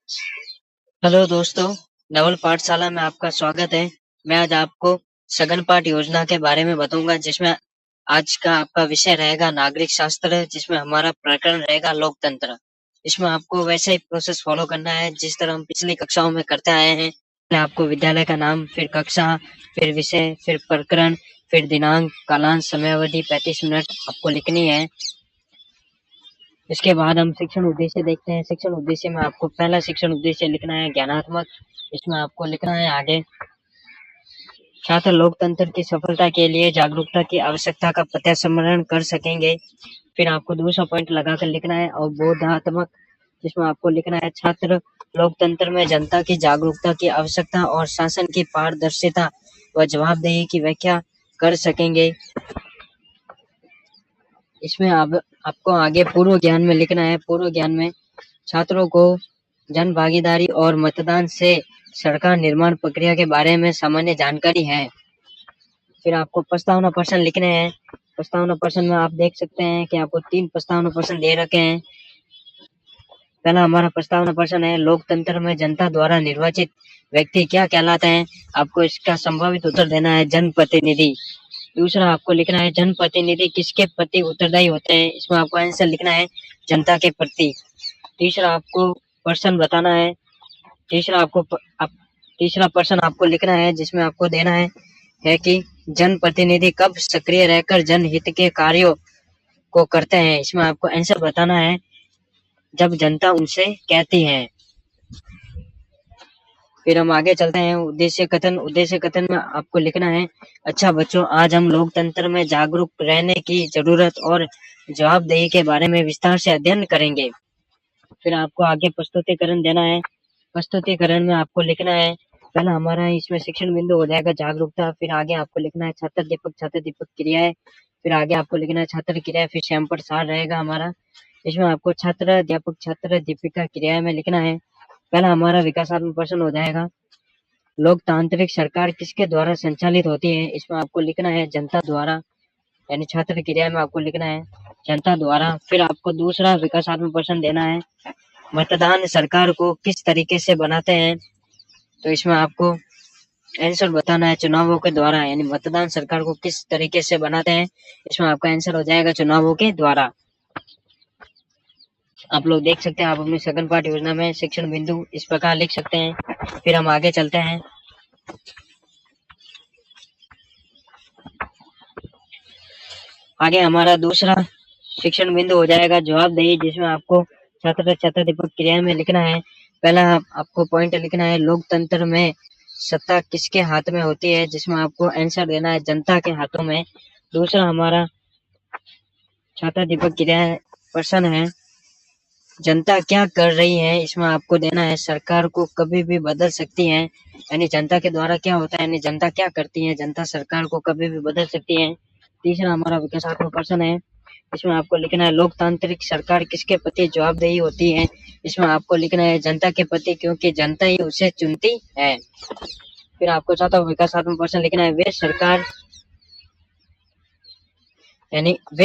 Hello दोस्तों, नवल पाठशाला में आपका स्वागत है। मैं आज आपको सघन पाठ योजना के बारे में बताऊंगा, जिसमें आज का आपका विषय रहेगा नागरिक शास्त्र, जिसमें हमारा प्रकरण रहेगा लोकतंत्र। इसमें आपको वैसे ही प्रोसेस फॉलो करना है जिस तरह हम पिछली कक्षाओं में करते आए हैं। पहले आपको विद्यालय का नाम, फिर कक्षा, फिर विषय, फिर प्रकरण, फिर दिनांक, कालांश, समयावधि 35 मिनट आपको लिखनी है। इसके बाद हम शिक्षण उद्देश्य देखते हैं। शिक्षण उद्देश्य में आपको पहला शिक्षण उद्देश्य लिखना है ज्ञानात्मक। इसमें आपको लिखना है आगे, छात्र लोकतंत्र की सफलता के लिए जागरूकता की आवश्यकता का प्रत्यास्मरण कर सकेंगे। फिर आपको दूसरा पॉइंट लगाकर लिखना है अवबोधात्मक, जिसमें आपको लिखना है छात्र लोकतंत्र में जनता की जागरूकता की आवश्यकता और शासन की पारदर्शिता व जवाबदेही की व्याख्या कर सकेंगे। इसमें आपको आगे पूर्व ज्ञान में लिखना है। पूर्व ज्ञान में छात्रों को जन भागीदारी और मतदान से सरकार निर्माण प्रक्रिया के बारे में सामान्य जानकारी है। फिर आपको प्रस्तावना प्रश्न लिखने हैं। प्रस्तावना प्रश्न में आप देख सकते हैं कि आपको 3 प्रस्तावना प्रश्न दे रखे हैं। पहला हमारा प्रस्तावना प्रश्न है, लोकतंत्र में जनता द्वारा निर्वाचित व्यक्ति क्या कहलाते हैं। आपको इसका संभावित उत्तर देना है जनप्रतिनिधि। दूसरा आपको लिखना है जनप्रतिनिधि किसके प्रति उत्तरदायी होते हैं। इसमें आपको आंसर लिखना है जनता के प्रति। तीसरा आपको प्रश्न बताना है। तीसरा प्रश्न आपको लिखना है, जिसमें आपको देना है कि जनप्रतिनिधि कब सक्रिय रहकर जनहित के कार्यों को करते हैं। इसमें आपको आंसर बताना है जब जनता उनसे कहती है। फिर हम आगे चलते हैं उद्देश्य कथन। उद्देश्य कथन में आपको लिखना है, अच्छा बच्चों, आज हम लोकतंत्र में जागरूक रहने की जरूरत और जवाबदेही के बारे में विस्तार से अध्ययन करेंगे। फिर आपको आगे प्रस्तुतिकरण देना है। प्रस्तुतिकरण में आपको लिखना है, पहला हमारा इसमें शिक्षण बिंदु हो जाएगा जागरूकता। फिर आगे आपको लिखना है छात्र दीपक क्रियाएं। फिर आगे आपको लिखना है छात्र क्रिया। फिर श्याम सार रहेगा हमारा। इसमें आपको छात्र दीपिका क्रिया में लिखना है। पहला हमारा विकासात्मक प्रश्न हो जाएगा, लोकतांत्रिक सरकार किसके द्वारा संचालित होती है। इसमें आपको लिखना है जनता द्वारा, यानी छात्र क्रिया में आपको लिखना है जनता द्वारा। फिर आपको दूसरा विकासात्मक प्रश्न देना है, मतदान सरकार को किस तरीके से बनाते हैं। तो इसमें आपको आंसर बताना है चुनावों के द्वारा, यानी मतदान सरकार को किस तरीके से बनाते हैं। इसमें आपका आंसर हो जाएगा चुनावों के द्वारा। आप लोग देख सकते हैं, आप अपनी सघन पाठ योजना में शिक्षण बिंदु इस प्रकार लिख सकते हैं। फिर हम आगे चलते हैं। आगे हमारा दूसरा शिक्षण बिंदु हो जाएगा जवाबदेही, जिसमें आपको छात्र दीपक क्रिया में लिखना है। पहला आपको पॉइंट लिखना है, लोकतंत्र में सत्ता किसके हाथ में होती है। जिसमें आपको आंसर देना है जनता के हाथों में। दूसरा हमारा छात्र दीपक क्रिया प्रश्न है, जनता क्या कर रही है। इसमें आपको देना है सरकार को कभी भी बदल सकती है, यानी जनता के द्वारा क्या होता है, यानी जनता क्या करती है, जनता सरकार को कभी भी बदल सकती है। तीसरा हमारा विकासात्मक प्रश्न है, इसमें आपको लिखना है लोकतांत्रिक सरकार किसके प्रति जवाबदेही होती है। इसमें आपको लिखना है जनता के प्रति, क्योंकि जनता ही उसे चुनती है। फिर आपको चौथा विकासात्मक प्रश्न लिखना है, वे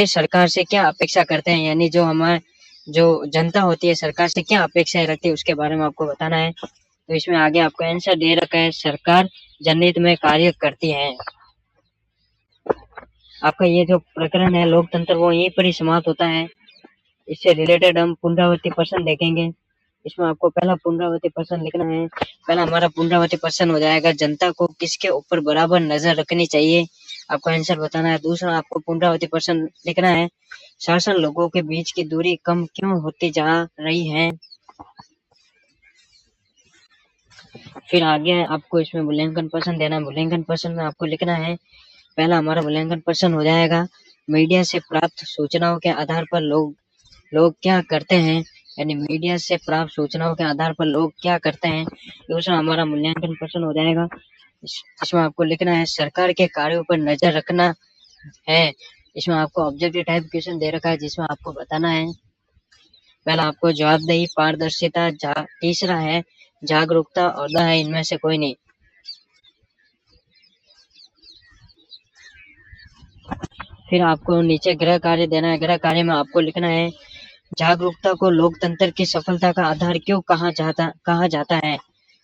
सरकार से क्या अपेक्षा करते हैं, यानी जो जनता होती है सरकार से क्या अपेक्षाएं रखती है उसके बारे में आपको बताना है। तो इसमें आगे आपको आंसर दे रखा है, सरकार जनहित में कार्य करती है। आपका ये जो प्रकरण है लोकतंत्र, वो यहीं पर ही समाप्त होता है। इससे रिलेटेड हम पुनरावृत्ति प्रश्न देखेंगे। इसमें आपको पहला पुनरावृत्ति प्रश्न लिखना है। पहला हमारा पुनरावृत्ति प्रश्न हो जाएगा, जनता को किसके ऊपर बराबर नजर रखनी चाहिए। आपको आंसर बताना है। दूसरा आपको पुनरावृत्ति प्रश्न लिखना है, शासन लोगों के बीच की दूरी कम क्यों होती जा रही है। फिर आगे आपको इसमें मूल्यांकन प्रश्न देना है। मूल्यांकन प्रश्न में आपको लिखना है, पहला हमारा मूल्यांकन प्रश्न हो जाएगा, मीडिया से प्राप्त सूचनाओं के आधार पर लोग क्या करते हैं, यानी मीडिया से प्राप्त सूचनाओं के आधार पर लोग क्या करते हैं। दूसरा हमारा मूल्यांकन प्रश्न हो जाएगा, इसमें आपको लिखना है सरकार के कार्यों पर नजर रखना है। इसमें आपको ऑब्जेक्टिव टाइप क्वेश्चन दे रखा है, जिसमें आपको बताना है, पहला आपको जवाबदेही, पारदर्शिता, तीसरा है जागरूकता, और है इनमें से कोई नहीं। फिर आपको नीचे गृह कार्य देना है। गृह कार्य में आपको लिखना है, जागरूकता को लोकतंत्र की सफलता का आधार क्यों कहा जाता है?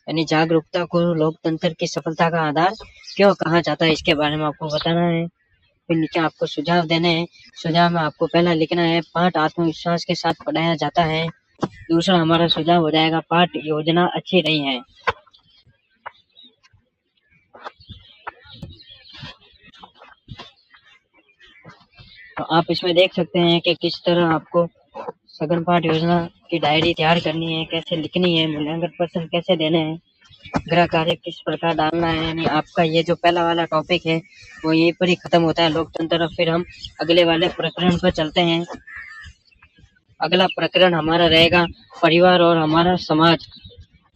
यानी जागरूकता को लोकतंत्र की सफलता का आधार क्यों कहा जाता है, इसके बारे में आपको बताना है। फिर नीचे आपको सुझाव देने हैं। सुझाव में आपको पहला लिखना है, पाठ आत्मविश्वास के साथ पढ़ाया जाता है। दूसरा हमारा सुझाव हो जाएगा, पाठ योजना अच्छी रही है। तो आप इसमें देख सकते हैं कि किस तरह आपको सघन पाठ योजना की डायरी तैयार करनी है, कैसे लिखनी है, मूल्यांकन प्रश्न कैसे देने हैं, गृह कार्य किस प्रकार डालना है। यानी आपका ये जो पहला वाला टॉपिक है वो यहीं पर ही खत्म होता है, लोकतंत्र। फिर हम अगले वाले प्रकरण पर चलते हैं। अगला प्रकरण हमारा रहेगा परिवार और हमारा समाज,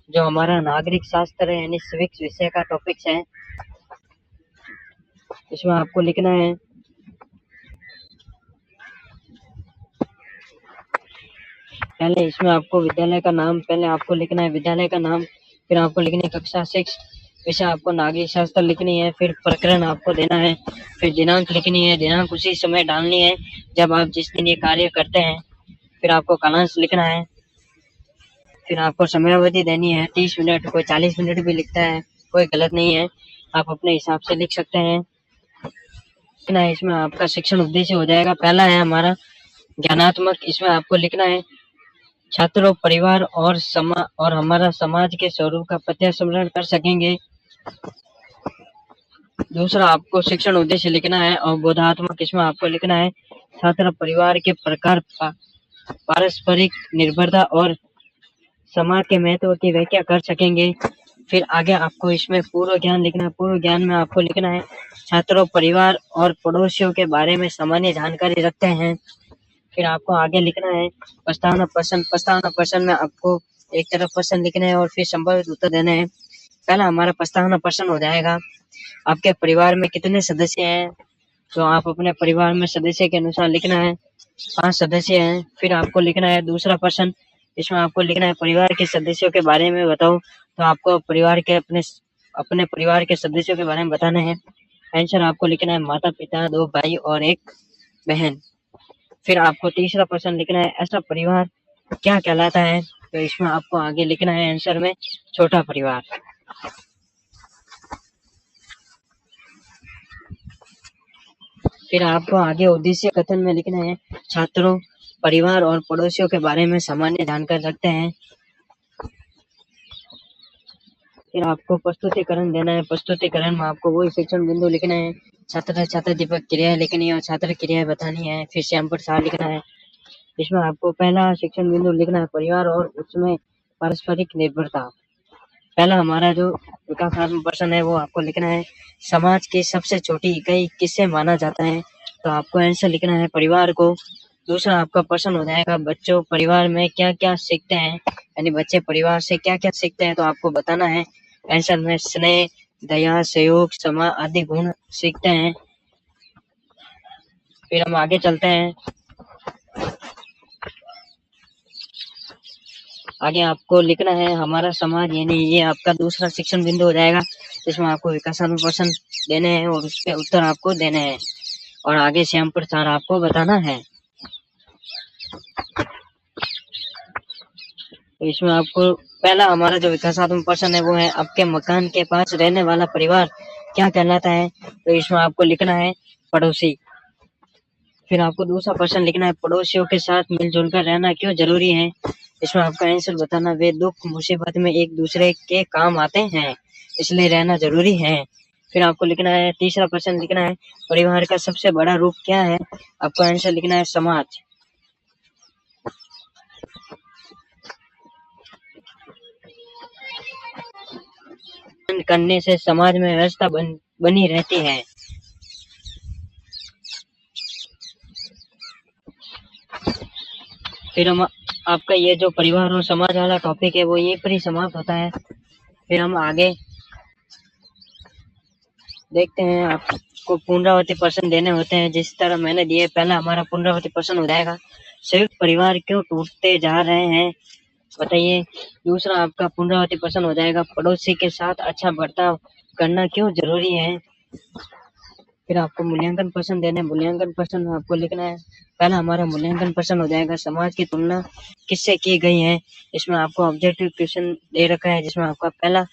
जो हमारा नागरिक शास्त्र है यानी सिविक्स विषय का टॉपिक है। इसमें आपको लिखना है, पहले इसमें आपको विद्यालय का नाम, पहले आपको लिखना है विद्यालय का नाम, फिर आपको लिखनी है कक्षा 6, विषय आपको नागरिक शास्त्र लिखनी है, फिर प्रकरण आपको देना है, फिर दिनांक लिखनी है, दिनांक उसी समय डालनी है जब आप जिस दिन ये कार्य करते हैं। फिर आपको कालांश लिखना है, फिर आपको समयावधि देनी है 30 मिनट, कोई 40 मिनट भी लिखता है, कोई गलत नहीं है, आप अपने हिसाब से लिख सकते हैं। इसमें आपका शिक्षण उद्देश्य हो जाएगा, पहला है हमारा ज्ञानात्मक। इसमें आपको लिखना है छात्रों, परिवार और हमारा समाज के स्वरूप का प्रत्यक्ष स्मरण कर सकेंगे। दूसरा आपको शिक्षण उद्देश्य लिखना है और बोधात्मक। इसमें आपको लिखना है छात्र परिवार के प्रकार, पारस्परिक निर्भरता और समाज के महत्व की व्याख्या कर सकेंगे। फिर आगे आपको इसमें पूर्व ज्ञान लिखना है। पूर्व ज्ञान में आपको लिखना है छात्रों, परिवार और पड़ोसियों के बारे में सामान्य जानकारी रखते हैं। फिर आपको आगे लिखना है प्रस्तावना प्रश्न। प्रस्तावना प्रश्न में आपको एक तरफ प्रश्न लिखना है और फिर संभावित उत्तर देने हैं। पहला हमारा प्रस्तावना प्रश्न हो जाएगा, आपके परिवार में कितने सदस्य हैं? तो आप अपने परिवार में सदस्य के अनुसार लिखना है, 5 सदस्य हैं। फिर आपको लिखना है दूसरा प्रश्न, इसमें आपको लिखना है परिवार के सदस्यों के बारे में बताओ। तो आपको परिवार के अपने परिवार के सदस्यों के बारे में बताना है। आंसर आपको लिखना है माता पिता, 2 भाई और 1 बहन। फिर आपको तीसरा प्रश्न लिखना है ऐसा परिवार क्या कहलाता है? तो इसमें आपको आगे लिखना है आंसर में छोटा परिवार। फिर आपको आगे उद्देश्य कथन में लिखना है छात्रों, परिवार और पड़ोसियों के बारे में सामान्य जानकारी रखते हैं। फिर आपको प्रस्तुतिकरण देना है। प्रस्तुतिकरण में आपको वही शिक्षण बिंदु लिखना है, छात्र छात्र दीपक क्रियाएं लिखनी है और छात्र क्रियाएं बतानी है। फिर श्याम प्रसाद लिखना है। इसमें आपको पहला शिक्षण बिंदु लिखना है परिवार और उसमें पारस्परिक निर्भरता। पहला हमारा जो विकासात्मक प्रश्न है वो आपको लिखना है समाज की सबसे छोटी इकाई किसे माना जाता है? तो आपको आंसर लिखना है परिवार को। दूसरा आपका प्रश्न हो जाएगा बच्चों परिवार में क्या क्या सीखते हैं? यानी बच्चे परिवार से क्या क्या सीखते हैं? तो आपको बताना है आंसर में स्नेह, दया, सहयोग, क्षमा आदि गुण सीखते हैं। फिर हम आगे चलते हैं। आगे आपको लिखना है हमारा समाज, यानी ये आपका दूसरा शिक्षण बिंदु हो जाएगा, जिसमें आपको विकासात्मक प्रश्न देने हैं और उसके उत्तर आपको देने हैं और आगे श्याम प्रसाद आपको बताना है। तो इसमें आपको पहला हमारा जो विकासात्मक प्रश्न है वो है आपके मकान के पास रहने वाला परिवार क्या कहलाता है? तो इसमें आपको लिखना है पड़ोसी। फिर आपको दूसरा प्रश्न लिखना है पड़ोसियों के साथ मिलजुल कर रहना क्यों जरूरी है? इसमें आपका आंसर बताना, वे दुख मुसीबत में एक दूसरे के काम आते हैं इसलिए रहना जरूरी है। फिर आपको लिखना है तीसरा प्रश्न लिखना है परिवार का सबसे बड़ा रूप क्या है? आपको आंसर लिखना है समाज। करने से समाज में व्यवस्था बनी रहती है। फिर हम आपका ये जो परिवार और समाज वाला टॉपिक है वो यहीं पर ही समाप्त होता है। फिर हम आगे देखते हैं, आपको पुनरावृत्ति प्रश्न देने होते हैं जिस तरह मैंने दिए। पहला हमारा पुनरावृत्ति प्रश्न हो जाएगा संयुक्त परिवार क्यों टूटते जा रहे हैं बताइए। दूसरा आपका पुनरावृत्ति प्रश्न हो जाएगा पड़ोसी के साथ अच्छा बर्ताव करना क्यों जरूरी है। फिर आपको मूल्यांकन प्रश्न देना है। मूल्यांकन प्रश्न में आपको लिखना है, पहला हमारा मूल्यांकन प्रश्न हो जाएगा समाज की तुलना किससे की गई है। इसमें आपको ऑब्जेक्टिव क्वेश्चन दे रखा है, जिसमें आपका पहला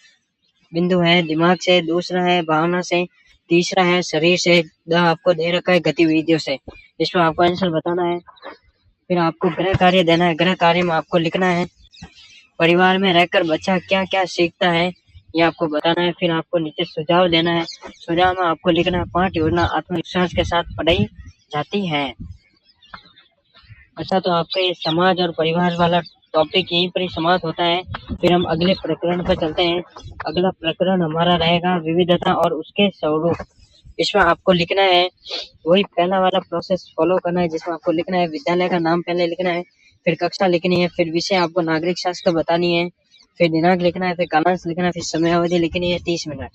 बिंदु है दिमाग से, दूसरा है भावना से, तीसरा है शरीर से, आपको दे रखा है गतिविधियों से। इसमें आपको आंसर बताना है। फिर आपको गृह कार्य देना है। गृह कार्य में आपको लिखना है परिवार में रहकर बच्चा क्या क्या सीखता है, ये आपको बताना है। फिर आपको नीचे सुझाव देना है। सुझाव में आपको लिखना है 5 योजना आत्मविश्वास के साथ पढ़ाई जाती है। अच्छा, तो आपका ये समाज और परिवार वाला टॉपिक यहीं पर ही समाप्त होता है। फिर हम अगले प्रकरण पर चलते हैं। अगला प्रकरण हमारा रहेगा विविधता और उसके स्वरूप। इसमें आपको लिखना है वही पहला वाला प्रोसेस फॉलो करना है, जिसमें आपको लिखना है विद्यालय का नाम पहले लिखना है, फिर कक्षा लिखनी है, फिर विषय आपको नागरिक शास्त्र बतानी है, फिर दिनांक लिखना है, फिर कालांश लिखना है, फिर समयावधि लिखनी है 30 मिनट।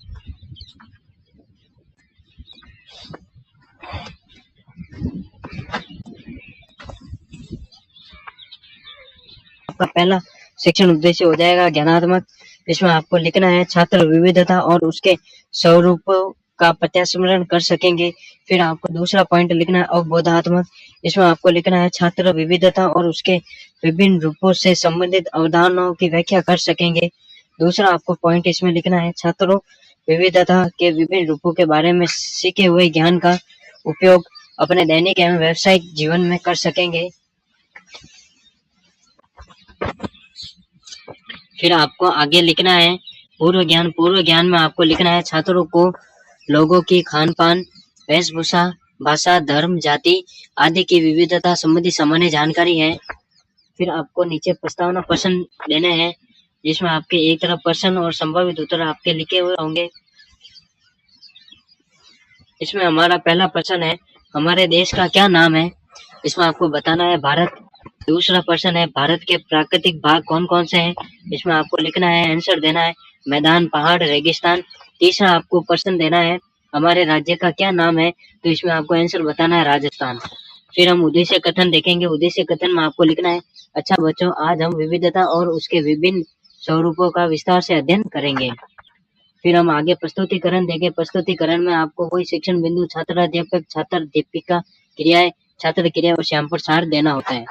आपका पहला शिक्षण उद्देश्य हो जाएगा ज्ञानात्मक। इसमें आपको लिखना है छात्र विविधता और उसके स्वरूपों का प्रत्यास्मरण कर सकेंगे। फिर आपको दूसरा पॉइंट लिखना है अवबोधात्मक। इसमें आपको लिखना है छात्र विविधता और उसके विभिन्न रूपों से संबंधित अवधारणाओं की व्याख्या कर सकेंगे। दूसरा आपको पॉइंट इसमें लिखना है छात्रों विविधता के विभिन्न रूपों के बारे में सीखे हुए ज्ञान का उपयोग अपने दैनिक एवं व्यावसायिक जीवन में कर सकेंगे। फिर आपको आगे लिखना है पूर्व ज्ञान। पूर्व ज्ञान में आपको लिखना है छात्रों को लोगों की खान पान, वेशभूषा, भाषा, धर्म, जाति आदि की विविधता संबंधी सामान्य जानकारी है। फिर आपको नीचे प्रस्तावना प्रश्न देने हैं, जिसमें आपके एक तरफ प्रश्न और संभावित उत्तर आपके लिखे हुए होंगे। इसमें हमारा पहला प्रश्न है हमारे देश का क्या नाम है। इसमें आपको बताना है भारत। दूसरा प्रश्न है भारत के प्राकृतिक भाग कौन कौन से हैं। इसमें आपको लिखना है आंसर देना है मैदान, पहाड़, रेगिस्तान। तीसरा आपको प्रश्न देना है हमारे राज्य का क्या नाम है, तो इसमें आपको आंसर बताना है राजस्थान। फिर हम उद्देश्य कथन देखेंगे। उद्देश्य कथन में आपको लिखना है अच्छा बच्चों, आज हम विविधता और उसके विभिन्न स्वरूपों का विस्तार से अध्ययन करेंगे। फिर हम आगे प्रस्तुतिकरण देंगे। प्रस्तुतिकरण में आपको कोई शिक्षण बिंदु, छात्र अध्यापक, छात्र अध्यापिका, क्रियाएं, छात्र क्रिया और श्याम पर सार देना होता है।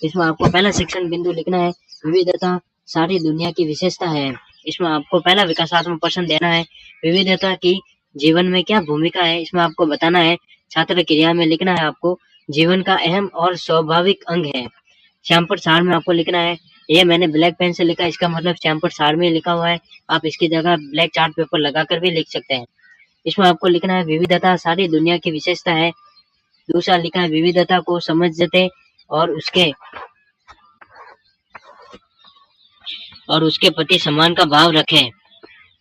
इसमें आपको पहला शिक्षण बिंदु लिखना है विविधता सारी दुनिया की विशेषता है। इसमें आपको पहला विकासात्मक प्रश्न देना है विविधता की जीवन में क्या भूमिका है। इसमें आपको बताना है छात्र क्रिया में लिखना है आपको जीवन का अहम और स्वाभाविक अंग है। श्याम पर सार में आपको लिखना है ये मैंने ब्लैक पेन से लिखा, इसका मतलब श्याम पर सार में लिखा हुआ है, आप इसकी जगह ब्लैक चार्ट पेपर लगाकर भी लिख सकते हैं। इसमें आपको लिखना है विविधता सारी दुनिया की विशेषता है। दूसरा लिखा है विविधता को समझते और उसके प्रति सम्मान का भाव रखें।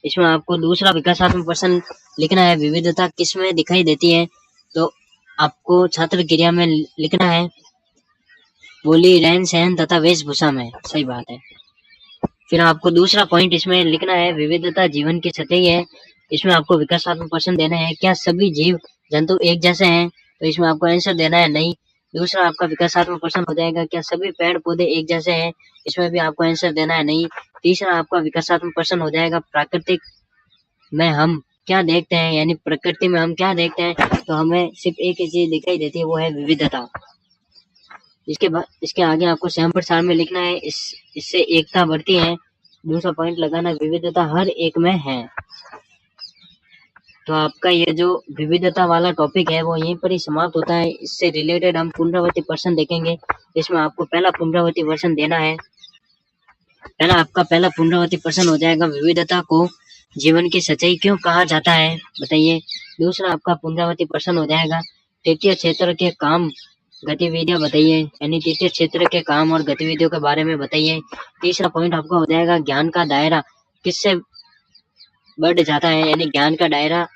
इसमें आपको दूसरा विकासात्मक प्रश्न लिखना है विविधता किस में दिखाई देती है, तो आपको छात्र क्रिया में लिखना है बोली, रहन सहन तथा वेशभूषा में। सही बात है। फिर आपको दूसरा पॉइंट इसमें लिखना है विविधता जीवन की सतही है। इसमें आपको विकासात्मक प्रश्न देना है क्या सभी जीव जंतु एक जैसे हैं, तो इसमें आपको आंसर देना है नहीं। दूसरा आपका विकासात्मक प्रश्न हो जाएगा क्या सभी पेड़ पौधे एक जैसे हैं, इसमें भी आपको आंसर देना है नहीं। तीसरा आपका विकासात्मक प्रश्न हो जाएगा प्राकृतिक में हम क्या देखते हैं, यानी प्रकृति में हम क्या देखते हैं, तो हमें सिर्फ एक ही चीज दिखाई देती है, वो है विविधता। इसके आगे आपको श्याम प्रसार में लिखना है इससे एकता बढ़ती है। दूसरा पॉइंट लगाना विविधता हर एक में है। तो आपका ये जो विविधता वाला टॉपिक है वो यहीं पर ही समाप्त होता है। इससे रिलेटेड हम पुनरावृत्ति प्रश्न देखेंगे। इसमें आपको पहला पुनरावृत्ति प्रश्न देना है। आपका पहला पुनरावृत्ति प्रश्न हो जाएगा विविधता को जीवन की सच्चाई क्यों कहा जाता है, बताइए। दूसरा आपका पुनरावृत्ति प्रश्न हो जाएगा तृतीय क्षेत्र के काम गतिविधियां बताइए, यानी तृतीय क्षेत्र के काम और गतिविधियों के बारे में बताइए। तीसरा पॉइंट आपका हो जाएगा ज्ञान का दायरा किससे बढ़ जाता है, यानी ज्ञान का दायरा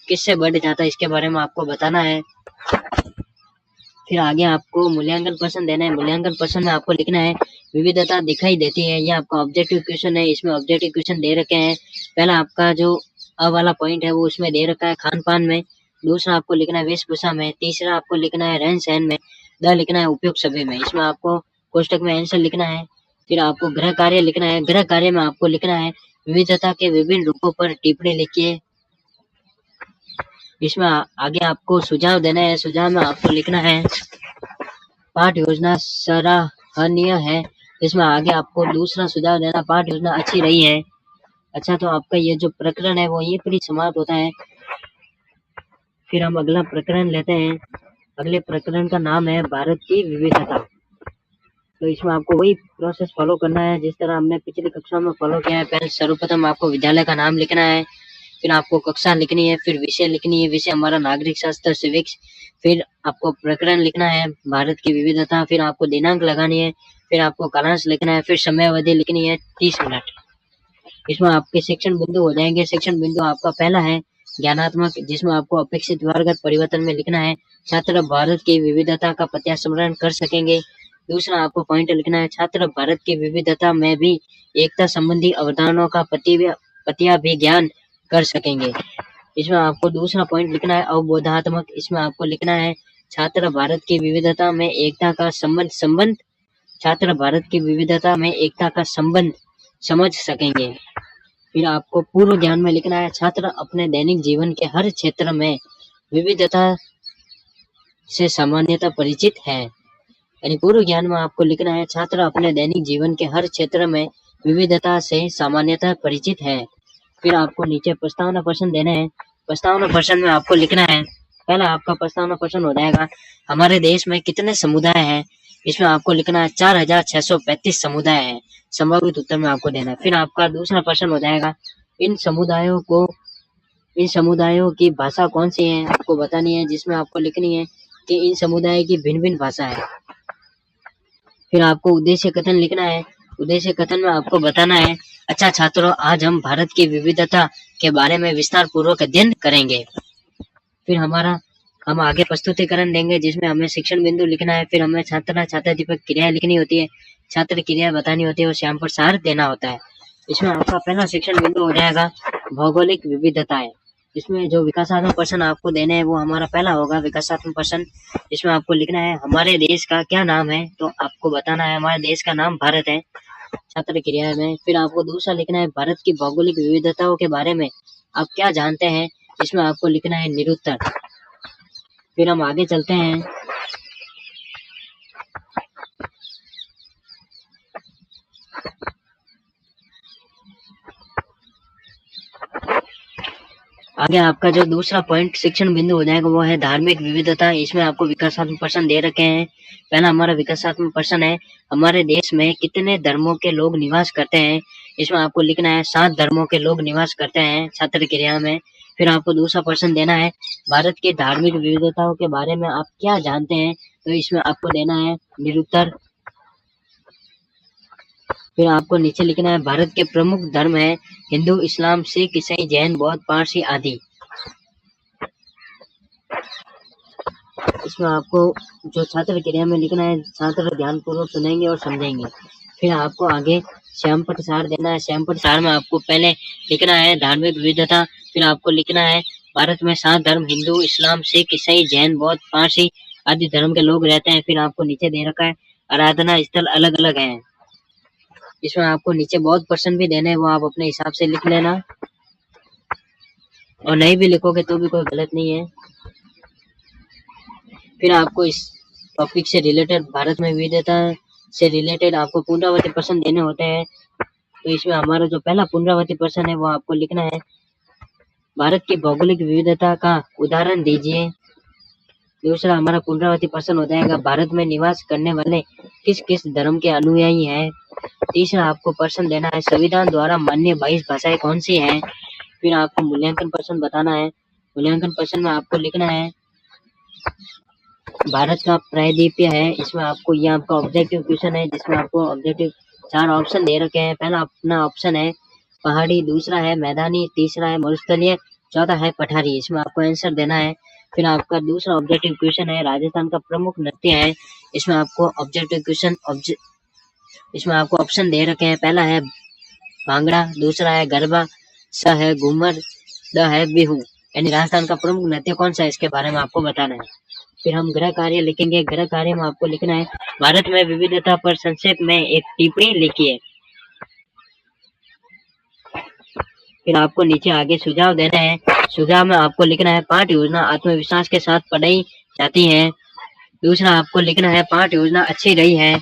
किससे बढ़ जाता है, इसके बारे में आपको बताना है। फिर आगे आपको मूल्यांकन प्रश्न देना है। मूल्यांकन प्रश्न में आपको लिखना है विविधता दिखाई देती है, यह आपका ऑब्जेक्टिव क्वेश्चन है। इसमें ऑब्जेक्टिव क्वेश्चन दे रखे हैं। पहला आपका जो अ वाला पॉइंट है वो उसमें दे रखा है खान पान में। दूसरा आपको लिखना है वेशभूषा में। तीसरा आपको लिखना है रहन सहन में। द लिखना है उपयुक्त सभी में। इसमें आपको कोष्टक में आंसर लिखना है। फिर आपको गृह कार्य लिखना है। गृह कार्य में आपको लिखना है विविधता के विभिन्न रूपों पर टिप्पणी लिखिए। इसमें आगे आपको सुझाव देना है। सुझाव में आपको लिखना है पाठ योजना सराहनीय है। इसमें आगे आपको दूसरा सुझाव देना, पाठ योजना अच्छी रही है। अच्छा, तो आपका ये जो प्रकरण है वो यहीं पर ही समाप्त होता है। फिर हम अगला प्रकरण लेते हैं। अगले प्रकरण का नाम है भारत की विविधता। तो इसमें आपको वही प्रोसेस फॉलो करना है जिस तरह हमने पिछली कक्षा में फॉलो किया है। पहले सर्वप्रथम आपको विद्यालय का नाम लिखना है, फिर आपको कक्षा लिखनी है, फिर विषय लिखनी है, विषय हमारा नागरिक शास्त्र सिविक्स। फिर आपको प्रकरण लिखना है भारत की विविधता, फिर आपको दिनांक लगानी है, फिर आपको कालांश लिखना है, फिर समय अवधि लिखनी है 30 मिनट। इसमें आपके शिक्षण बिंदु हो जाएंगे। शिक्षण बिंदु आपका पहला है ज्ञानात्मक, जिसमें आपको अपेक्षित व्यवहारगत परिवर्तन में लिखना है छात्र भारत की विविधता का प्रत्यास्मरण कर सकेंगे। दूसरा आपको पॉइंट लिखना है छात्र भारत की विविधता में भी एकता संबंधी अवधारणाओं का प्रत्याभिज्ञान कर सकेंगे। इसमें आपको दूसरा पॉइंट लिखना है अवबोधात्मक। इसमें आपको लिखना है छात्र भारत की विविधता में एकता का संबंध छात्र भारत की विविधता में एकता का संबंध समझ सकेंगे। फिर आपको पूर्व ज्ञान में लिखना है छात्र अपने दैनिक जीवन के हर क्षेत्र में विविधता से सामान्यतः परिचित है। यानी पूर्व ज्ञान में आपको लिखना है छात्र अपने दैनिक जीवन के हर क्षेत्र में विविधता से सामान्यतः परिचित है। फिर आपको नीचे प्रस्तावना प्रश्न देने हैं। प्रस्तावना प्रश्न में आपको लिखना है, पहला आपका प्रस्तावना प्रश्न हो जाएगा हमारे देश में कितने समुदाय हैं। इसमें आपको लिखना है 4635 समुदाय हैं। संभावित उत्तर में आपको देना है। फिर आपका दूसरा प्रश्न हो जाएगा इन समुदायों की भाषा कौन सी है, आपको बतानी है, जिसमें आपको लिखनी है कि इन समुदाय की भिन्न भिन्न भाषा है। फिर आपको उद्देश्य कथन लिखना है। उद्देश्य कथन में आपको बताना है अच्छा छात्रों, आज हम भारत की विविधता के बारे में विस्तार पूर्वक अध्ययन करेंगे। फिर हम आगे प्रस्तुतिकरण देंगे जिसमें हमें शिक्षण बिंदु लिखना है। फिर हमें छात्र दीपक क्रिया लिखनी होती है, छात्र क्रिया बतानी होती है और श्याम पर सार देना होता है। इसमें आपका पहला शिक्षण बिंदु हो जाएगा भौगोलिक विविधताएं। इसमें जो विकासात्मक प्रश्न आपको देने हैं वो हमारा पहला होगा विकासात्मक प्रश्न। इसमें आपको लिखना है हमारे देश का क्या नाम है, तो आपको बताना है हमारे देश का नाम भारत है छात्र क्रिया में। फिर आपको दूसरा लिखना है भारत की भौगोलिक विविधताओं के बारे में आप क्या जानते हैं। इसमें आपको लिखना है निरुत्तर। फिर हम आगे चलते हैं। आगे आपका जो दूसरा पॉइंट शिक्षण बिंदु हो जाएगा वो है धार्मिक विविधता। इसमें आपको विकासात्मक प्रश्न दे रखे हैं। पहला हमारा विकासात्मक प्रश्न है हमारे देश में कितने धर्मों के लोग निवास करते हैं। इसमें आपको लिखना है 7 धर्मों के लोग निवास करते हैं छात्र क्रिया में। फिर आपको दूसरा प्रश्न देना है भारत की धार्मिक विविधताओं के बारे में आप क्या जानते हैं, तो इसमें आपको देना है निरुत्तर। फिर आपको नीचे लिखना है भारत के प्रमुख धर्म है हिंदू, इस्लाम, सिख, ईसाई, जैन, बौद्ध, पारसी आदि। इसमें आपको जो छात्र क्रिया में लिखना है छात्र ध्यान पूर्वक सुनेंगे और समझेंगे। फिर आपको आगे श्याम पट सार देना है। श्याम पट सार में आपको पहले लिखना है धार्मिक विविधता। फिर आपको लिखना है भारत में 7 धर्म हिंदू, इस्लाम, सिख, ईसाई, जैन, बौद्ध, पारसी आदि धर्म के लोग रहते हैं। फिर आपको नीचे दे रखा है आराधना स्थल अलग अलग है। इसमें आपको नीचे बहुत प्रश्न भी देने हैं, वो आप अपने हिसाब से लिख लेना और नहीं भी लिखोगे तो भी कोई गलत नहीं है। फिर आपको इस टॉपिक से रिलेटेड भारत में विविधता से रिलेटेड आपको पुनरावृत्ति प्रश्न देने होते हैं। तो इसमें हमारा जो पहला पुनरावृत्ति प्रश्न है वो आपको लिखना है भारत की भौगोलिक विविधता का उदाहरण दीजिए। दूसरा हमारा पुनरावृत्ति प्रश्न हो जाएगा भारत में निवास करने वाले किस किस धर्म के अनुयायी हैं। तीसरा आपको प्रश्न देना है संविधान द्वारा मान्य 22 भाषाएं कौन सी हैं। फिर आपको मूल्यांकन प्रश्न बताना है। मूल्यांकन प्रश्न में आपको लिखना है भारत का प्रायद्वीपीय है। इसमें आपको ये आपका ऑब्जेक्टिव क्वेश्चन है जिसमें आपको ऑब्जेक्टिव 4 ऑप्शन दे रखे हैं। पहला अपना ऑप्शन है पहाड़ी, दूसरा है मैदानी, तीसरा है मरुस्थलीय, चौथा है पठारी। इसमें आपको आंसर देना है। फिर आपका दूसरा ऑब्जेक्टिव क्वेश्चन है राजस्थान का प्रमुख नृत्य है। इसमें आपको ऑब्जेक्टिव क्वेश्चन इसमें आपको ऑप्शन दे रखे हैं। पहला है भांगड़ा, दूसरा है गरबा, स है घूमर, द है बिहू। यानी राजस्थान का प्रमुख नृत्य कौन सा है इसके बारे में आपको बताना है। फिर हम गृह कार्य लिखेंगे। गृह कार्य में आपको लिखना है भारत में विविधता पर संक्षेप में एक टिप्पणी लिखिए। फिर आपको नीचे आगे सुझाव देना है। सुझाव में आपको लिखना है पाठ योजना आत्मविश्वास के साथ पढ़ाई जाती है। दूसरा आपको लिखना है पाठ योजना अच्छी रही है।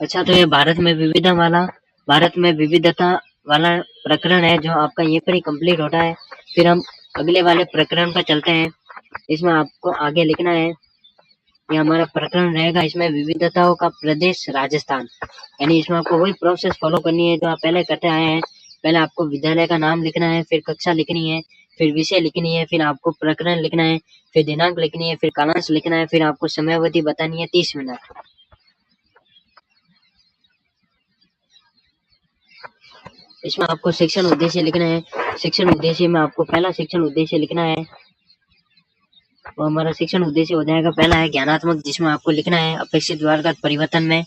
अच्छा, तो ये भारत में विविधता वाला प्रकरण है जो आपका ये पर ही कंप्लीट होता है। फिर हम अगले वाले प्रकरण पर चलते हैं। इसमें आपको आगे लिखना है, ये हमारा प्रकरण रहेगा, इसमें विविधताओं का प्रदेश राजस्थान। यानी इसमें आपको वही प्रोसेस फॉलो करनी है जो आप पहले करते आए हैं। पहले आपको विद्यालय का नाम लिखना है, फिर कक्षा लिखनी है, फिर विषय लिखनी है, फिर आपको प्रकरण लिखना है, फिर दिनांक लिखनी है, फिर कालांश लिखना है, फिर आपको समयावधि बतानी है 30 मिनट। इसमें आपको शिक्षण उद्देश्य लिखना है। शिक्षण उद्देश्य में आपको पहला शिक्षण उद्देश्य लिखना है, वो हमारा शिक्षण उद्देश्य हो जाएगा पहला है ज्ञानात्मक, जिसमें आपको लिखना है अपेक्षित वर्गगत परिवर्तन में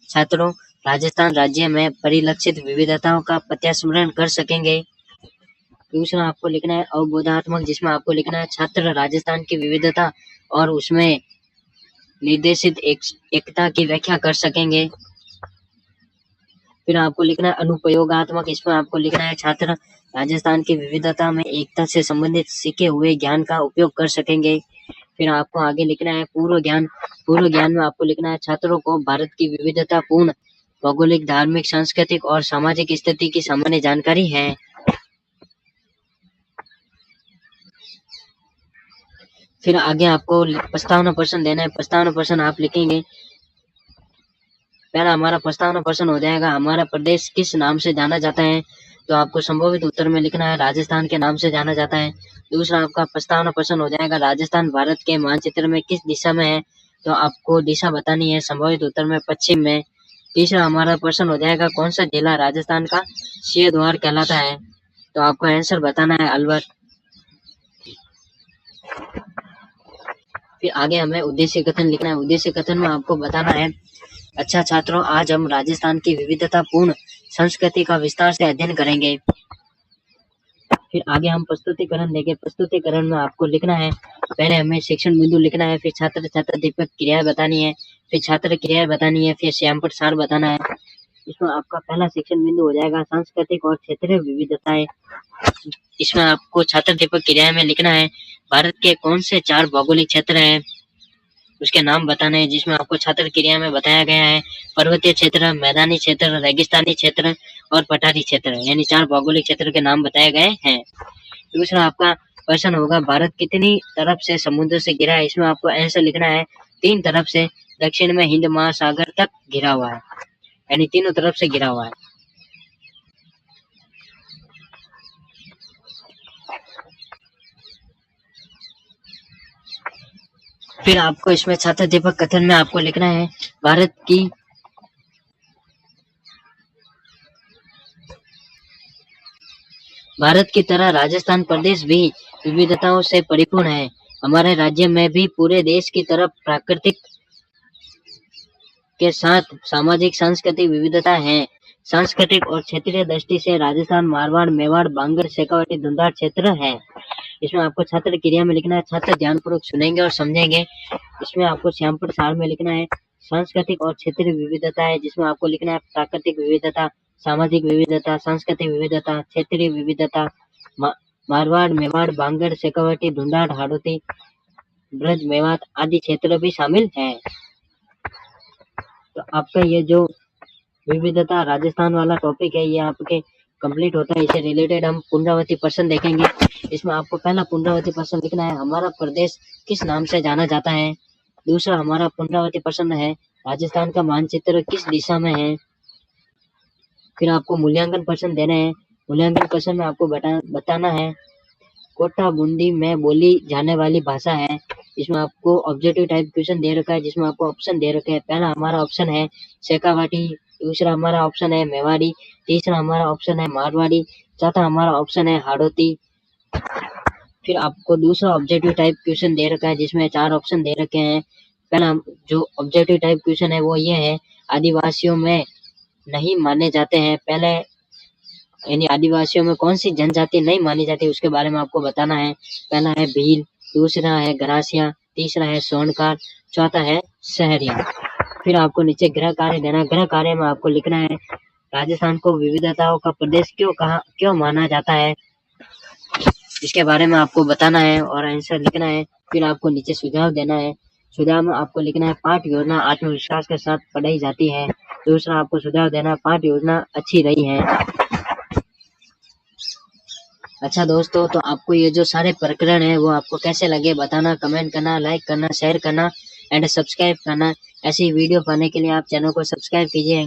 छात्रों राजस्थान राज्य में परिलक्षित विविधताओं का प्रत्यास्मरण कर सकेंगे। दूसरा आपको लिखना है अवबोधात्मक, जिसमें आपको लिखना है छात्र राजस्थान की विविधता और उसमें निर्देशित एकता की व्याख्या कर सकेंगे। फिर आपको लिखना है अनुप्रयोगात्मक, इसमें आपको लिखना है छात्र राजस्थान की विविधता में एकता से संबंधित सीखे हुए ज्ञान का उपयोग कर सकेंगे। फिर आपको आगे लिखना है पूर्व ज्ञान। पूर्व ज्ञान में आपको लिखना है छात्रों को भारत की विविधता पूर्ण भौगोलिक, धार्मिक, सांस्कृतिक और सामाजिक स्थिति की सामान्य जानकारी है। फिर आगे आपको प्रस्तावना प्रश्न देना है। प्रस्तावना प्रश्न आप लिखेंगे, पहला हमारा प्रस्तावना प्रश्न हो जाएगा हमारा प्रदेश किस नाम से जाना जाता है, तो आपको संभवित उत्तर में लिखना है राजस्थान के नाम से जाना जाता है। दूसरा आपका प्रस्तावना प्रश्न हो जाएगा राजस्थान भारत के मानचित्र में किस दिशा में है, तो आपको दिशा बतानी है संभवित उत्तर में पश्चिम में। तीसरा हमारा प्रश्न हो जाएगा कौन सा जिला राजस्थान का सिंह द्वार कहलाता है, तो आपको आंसर बताना है अलवर। फिर आगे हमें उद्देश्य कथन लिखना है। उद्देश्य कथन में आपको बताना है अच्छा छात्रों, आज हम राजस्थान की विविधता पूर्ण संस्कृति का विस्तार से अध्ययन करेंगे। फिर आगे हम प्रस्तुतिकरण देंगे। प्रस्तुतिकरण में आपको लिखना है, पहले हमें शिक्षण बिंदु लिखना है, फिर छात्र छात्र दीपक क्रियाएं बतानी है, फिर छात्र क्रियाएं बतानी है, फिर श्यामपट सार बताना है। इसमें आपका पहला शिक्षण बिंदु हो जाएगा सांस्कृतिक और क्षेत्रीय विविधताएं। इसमें आपको छात्र दीपक क्रियाएं में लिखना है भारत के कौन से 4 भौगोलिक क्षेत्र हैं, उसके नाम बताने हैं, जिसमें आपको छात्र क्रिया में बताया गया है पर्वतीय क्षेत्र, मैदानी क्षेत्र, रेगिस्तानी क्षेत्र और पठारी क्षेत्र, यानी 4 भौगोलिक क्षेत्र के नाम बताए गए हैं। दूसरा आपका प्रश्न होगा भारत कितनी तरफ से समुद्र से घिरा है, इसमें आपको आंसर लिखना है 3 तरफ से, दक्षिण में हिंद महासागर तक घिरा हुआ है, यानी तीनों तरफ से घिरा हुआ है। फिर आपको इसमें छात्र दीपक कथन में आपको लिखना है भारत की तरह राजस्थान प्रदेश भी विविधताओं से परिपूर्ण है। हमारे राज्य में भी पूरे देश की तरफ प्राकृतिक के साथ सामाजिक सांस्कृतिक विविधता है। सांस्कृतिक और क्षेत्रीय दृष्टि से राजस्थान मारवाड़, मेवाड़, बांगर, शेखावाटी, धुंधार क्षेत्र है। इसमें आपको छात्र क्रिया में लिखना है छात्र ध्यानपूर्वक सुनेंगे और समझेंगे। इसमें आपको श्यामपुर सार में लिखना है सांस्कृतिक और क्षेत्रीय विविधता है, जिसमें आपको लिखना है प्राकृतिक विविधता, सामाजिक विविधता, सांस्कृतिक विविधता, क्षेत्रीय विविधता, मारवाड़, मेवाड़, बांगर, शेखावाटी, धुंधार, हाड़ौती, ब्रज, मेवात आदि क्षेत्र भी शामिल है। तो आपका ये जो विविधता राजस्थान वाला टॉपिक है, ये आपके कंप्लीट होता है। इससे रिलेटेड हम पुनरावृत्ति प्रश्न देखेंगे। इसमें आपको पहला पुनरावृत्ति प्रश्न लिखना है हमारा प्रदेश किस नाम से जाना जाता है। दूसरा हमारा पुनरावृत्ति प्रश्न है राजस्थान का मानचित्र किस दिशा में है। फिर आपको मूल्यांकन प्रश्न देने हैं। मूल्यांकन प्रश्न में आपको बताना है कोटा बूंदी में बोली जाने वाली भाषा है। इसमें आपको ऑब्जेक्टिव टाइप क्वेश्चन दे रखा है, जिसमें आपको ऑप्शन दे रखे हैं। पहला हमारा ऑप्शन है शेखावाटी, दूसरा हमारा ऑप्शन है मेवाड़ी, तीसरा हमारा ऑप्शन है मारवाड़ी, चौथा हमारा ऑप्शन है हाड़ौती। फिर आपको दूसरा ऑब्जेक्टिव टाइप क्वेश्चन दे रखा है, जिसमें 4 ऑप्शन दे रखे हैं। पहला जो ऑब्जेक्टिव टाइप क्वेश्चन है वो ये है आदिवासियों में नहीं माने जाते हैं। पहले यानी आदिवासियों में कौन सी जनजाति नहीं मानी जाती उसके बारे में आपको बताना है। पहला है भील, दूसरा है गरासिया, तीसरा है सोनकार, चौथा है सहरिया। फिर आपको नीचे गृह कार्य देना है। गृह कार्य में आपको लिखना है राजस्थान को विविधताओं का प्रदेश क्यों माना जाता है, इसके बारे में आपको बताना है और आंसर लिखना है। फिर आपको नीचे सुझाव देना है। सुझाव में आपको लिखना है पाठ योजना आत्मविश्वास के साथ पढ़ाई जाती है। दूसरा आपको सुझाव देना है पाठ योजना अच्छी रही है। अच्छा दोस्तों, तो आपको ये जो सारे प्रकरण है वो आपको कैसे लगे बताना, कमेंट करना, लाइक करना, शेयर करना एंड सब्सक्राइब करना। ऐसी वीडियो पाने के लिए आप चैनल को सब्सक्राइब कीजिए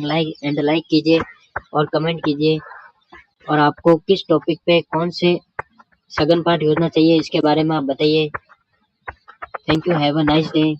एंड लाइक कीजिए और कमेंट कीजिए। और आपको किस टॉपिक पे कौन से सघन पाठ योजना चाहिए इसके बारे में आप बताइए। Thank you, have a nice day.